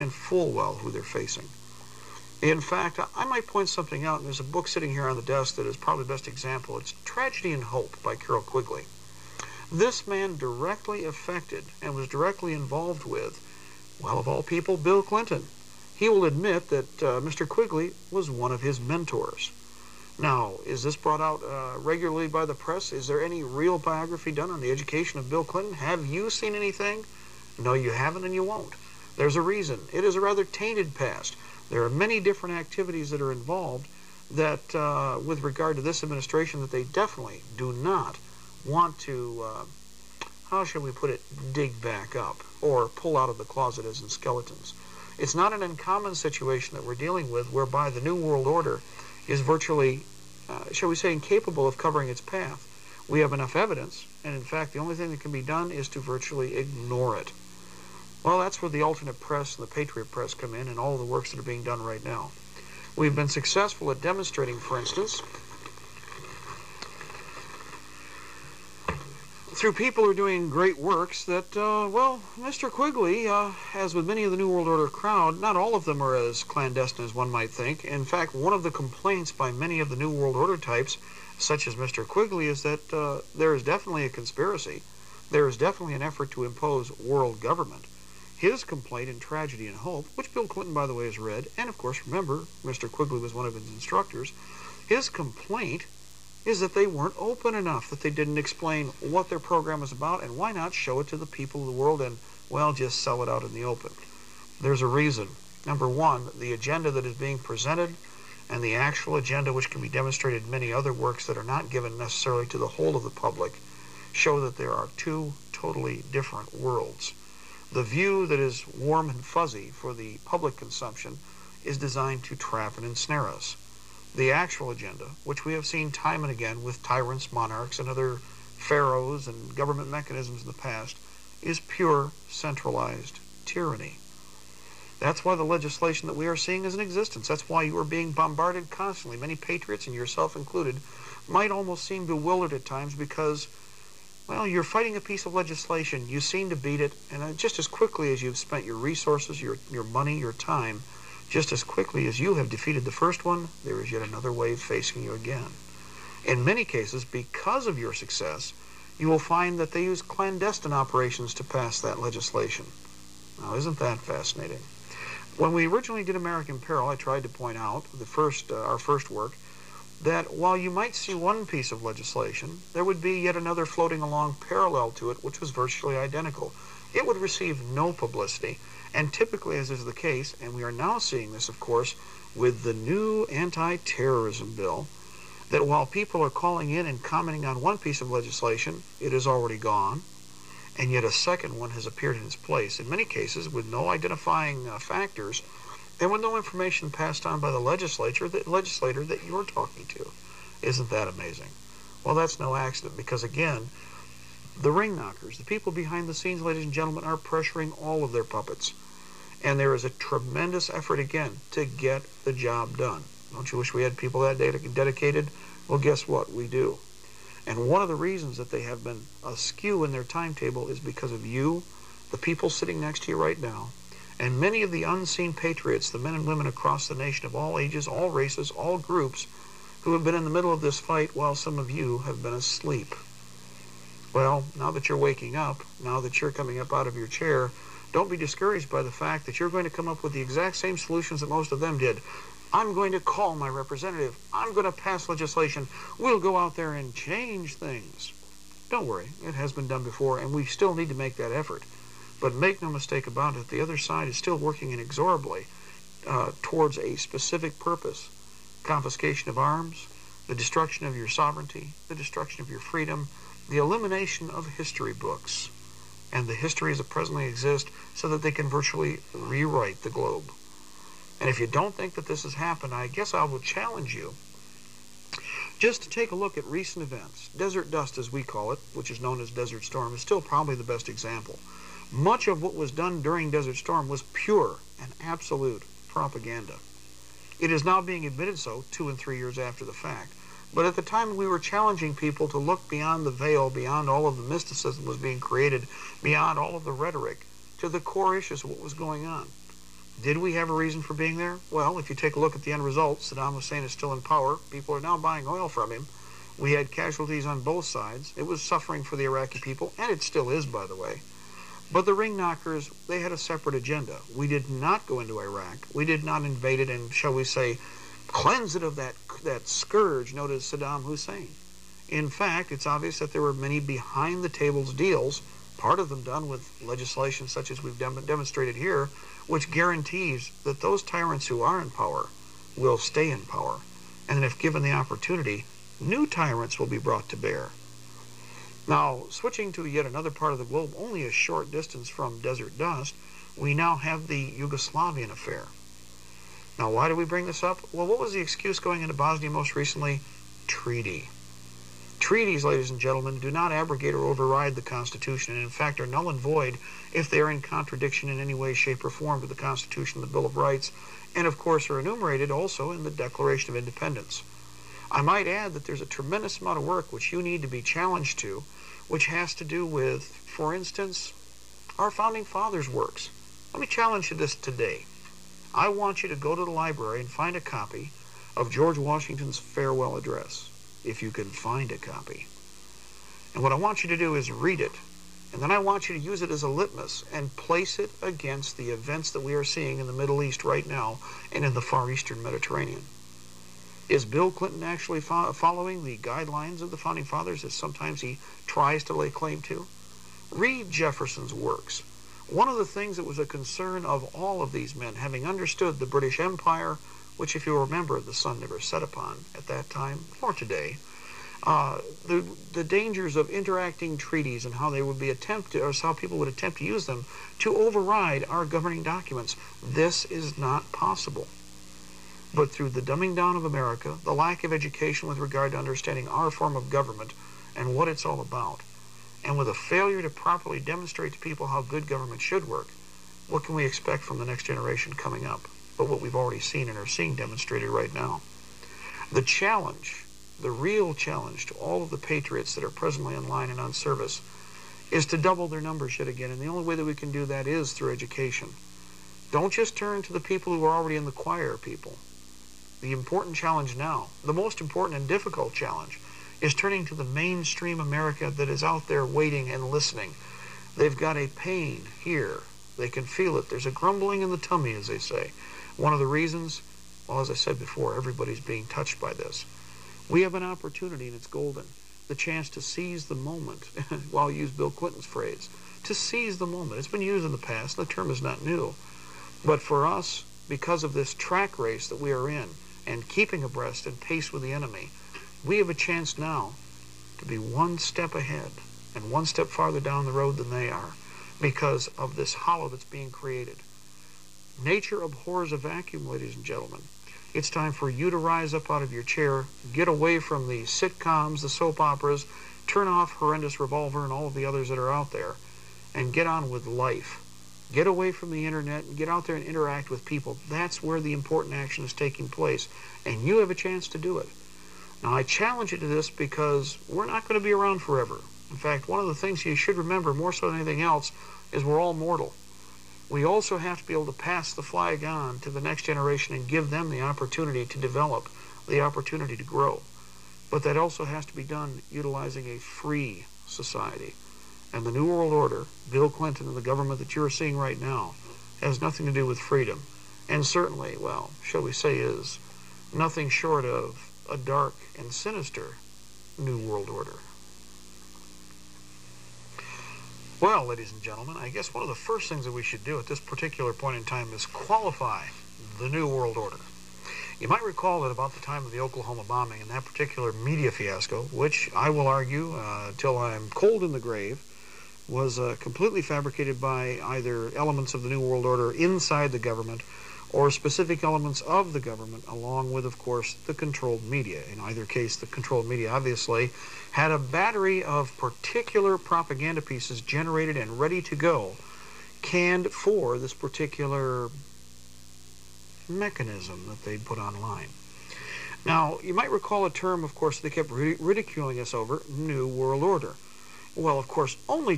and full well who they're facing. In fact, I might point something out, and there's a book sitting here on the desk that is probably the best example. It's Tragedy and Hope by Carroll Quigley. This man directly affected and was directly involved with, well, of all people, Bill Clinton. He will admit that Mr. Quigley was one of his mentors. Now, is this brought out regularly by the press? Is there any real biography done on the education of Bill Clinton? Have you seen anything? No, you haven't, and you won't. There's a reason. It is a rather tainted past. There are many different activities that are involved that, with regard to this administration, that they definitely do not want to, how shall we put it, dig back up or pull out of the closet as in skeletons. It's not an uncommon situation that we're dealing with whereby the New World Order is virtually, shall we say, incapable of covering its path. We have enough evidence, and in fact the only thing that can be done is to virtually ignore it. Well, that's where the alternate press and the Patriot Press come in and all the works that are being done right now. We've been successful at demonstrating, for instance, through people who are doing great works that, well, Mr. Quigley, as with many of the New World Order crowd, not all of them are as clandestine as one might think. In fact, one of the complaints by many of the New World Order types, such as Mr. Quigley, is that there is definitely a conspiracy. There is definitely an effort to impose world government. His complaint in Tragedy and Hope, which Bill Clinton, by the way, has read, and of course, remember, Mr. Quigley was one of his instructors, his complaint is that they weren't open enough, that they didn't explain what their program is about, and why not show it to the people of the world and, well, just sell it out in the open. There's a reason. Number one, the agenda that is being presented and the actual agenda, which can be demonstrated in many other works that are not given necessarily to the whole of the public, show that there are two totally different worlds. The view that is warm and fuzzy for the public consumption is designed to trap and ensnare us. The actual agenda, which we have seen time and again with tyrants, monarchs, and other pharaohs and government mechanisms in the past, is pure centralized tyranny. That's why the legislation that we are seeing is in existence. That's why you are being bombarded constantly. Many patriots, and yourself included, might almost seem bewildered at times because, well, you're fighting a piece of legislation, you seem to beat it, and just as quickly as you've spent your resources, your money, your time, just as quickly as you have defeated the first one, there is yet another wave facing you again. In many cases, because of your success, you will find that they use clandestine operations to pass that legislation. Now, isn't that fascinating? When we originally did American Peril, I tried to point out, our first work, that while you might see one piece of legislation, there would be yet another floating along parallel to it, which was virtually identical. It would receive no publicity. And typically, as is the case, and we are now seeing this, of course, with the new anti-terrorism bill, that while people are calling in and commenting on one piece of legislation, it is already gone, and yet a second one has appeared in its place, in many cases with no identifying factors, and with no information passed on by the legislator that you're talking to. Isn't that amazing? Well, that's no accident, because again, the ring knockers, the people behind the scenes, ladies and gentlemen, are pressuring all of their puppets. And there is a tremendous effort, again, to get the job done. Don't you wish we had people that dedicated? Well, guess what? We do. And one of the reasons that they have been askew in their timetable is because of you, the people sitting next to you right now, and many of the unseen patriots, the men and women across the nation of all ages, all races, all groups, who have been in the middle of this fight while some of you have been asleep. Well, now that you're waking up, now that you're coming up out of your chair, don't be discouraged by the fact that you're going to come up with the exact same solutions that most of them did. I'm going to call my representative. I'm going to pass legislation. We'll go out there and change things. Don't worry, it has been done before, and we still need to make that effort. But make no mistake about it, the other side is still working inexorably towards a specific purpose. Confiscation of arms, the destruction of your sovereignty, the destruction of your freedom, the elimination of history books, and the histories that presently exist so that they can virtually rewrite the globe. And if you don't think that this has happened, I guess I will challenge you just to take a look at recent events. Desert dust, as we call it, which is known as Desert Storm, is still probably the best example. Much of what was done during Desert Storm was pure and absolute propaganda. It is now being admitted so 2 and 3 years after the fact. But at the time, we were challenging people to look beyond the veil, beyond all of the mysticism that was being created, beyond all of the rhetoric, to the core issues of what was going on. Did we have a reason for being there? Well, if you take a look at the end result, Saddam Hussein is still in power. People are now buying oil from him. We had casualties on both sides. It was suffering for the Iraqi people, and it still is, by the way. But the ring knockers, they had a separate agenda. We did not go into Iraq. We did not invade it and, shall we say, cleanse it of that scourge known as Saddam Hussein. In fact, it's obvious that there were many behind-the-tables deals, part of them done with legislation such as we've demonstrated here, which guarantees that those tyrants who are in power will stay in power. And if given the opportunity, new tyrants will be brought to bear. Now, switching to yet another part of the globe, only a short distance from desert dust, we now have the Yugoslavian affair. Now, why do we bring this up? Well, what was the excuse going into Bosnia most recently? Treaty. Treaties, ladies and gentlemen, do not abrogate or override the Constitution, and in fact are null and void if they are in contradiction in any way, shape, or form to the Constitution, the Bill of Rights, and of course are enumerated also in the Declaration of Independence. I might add that there's a tremendous amount of work which you need to be challenged to, which has to do with, for instance, our Founding Fathers' works. Let me challenge you this today. I want you to go to the library and find a copy of George Washington's farewell address, if you can find a copy. And what I want you to do is read it, and then I want you to use it as a litmus and place it against the events that we are seeing in the Middle East right now and in the Far Eastern Mediterranean. Is Bill Clinton actually following the guidelines of the Founding Fathers, as sometimes he tries to lay claim to? Read Jefferson's works. One of the things that was a concern of all of these men, having understood the British Empire, which, if you remember, the sun never set upon at that time or today, the dangers of interacting treaties and how they would be attempted, or how people would attempt to use them to override our governing documents. This is not possible. But through the dumbing down of America, the lack of education with regard to understanding our form of government and what it's all about, and with a failure to properly demonstrate to people how good government should work, what can we expect from the next generation coming up but what we've already seen and are seeing demonstrated right now? The challenge, the real challenge to all of the patriots that are presently in line and on service is to double their numbers yet again, and the only way that we can do that is through education. Don't just turn to the people who are already in the choir, people. The important challenge now, the most important and difficult challenge, is turning to the mainstream America that is out there waiting and listening. They've got a pain here. They can feel it. There's a grumbling in the tummy, as they say. One of the reasons, well, as I said before, everybody's being touched by this. We have an opportunity, and it's golden, the chance to seize the moment. Well, I'll use Bill Clinton's phrase, to seize the moment. It's been used in the past. The term is not new. But for us, because of this track race that we are in, and keeping abreast and pace with the enemy, we have a chance now to be one step ahead and one step farther down the road than they are because of this hollow that's being created. Nature abhors a vacuum, ladies and gentlemen. It's time for you to rise up out of your chair, get away from the sitcoms, the soap operas, turn off Horrendous Revolver and all of the others that are out there, and get on with life. Get away from the internet and get out there and interact with people. That's where the important action is taking place, and you have a chance to do it. Now, I challenge you to this because we're not going to be around forever. In fact, one of the things you should remember more so than anything else is we're all mortal. We also have to be able to pass the flag on to the next generation and give them the opportunity to develop, the opportunity to grow. But that also has to be done utilizing a free society. And the New World Order, Bill Clinton and the government that you're seeing right now, has nothing to do with freedom. And certainly, well, shall we say, is nothing short of a dark and sinister New World Order. Well, ladies and gentlemen, I guess one of the first things that we should do at this particular point in time is qualify the New World Order. You might recall that about the time of the Oklahoma bombing and that particular media fiasco, which I will argue till I'm cold in the grave, was completely fabricated by either elements of the New World Order inside the government or specific elements of the government, along with, of course, the controlled media. In either case, the controlled media obviously had a battery of particular propaganda pieces generated and ready to go, canned for this particular mechanism that they'd put online. Now, you might recall a term, of course, they kept ridiculing us over, New World Order. Well, of course, only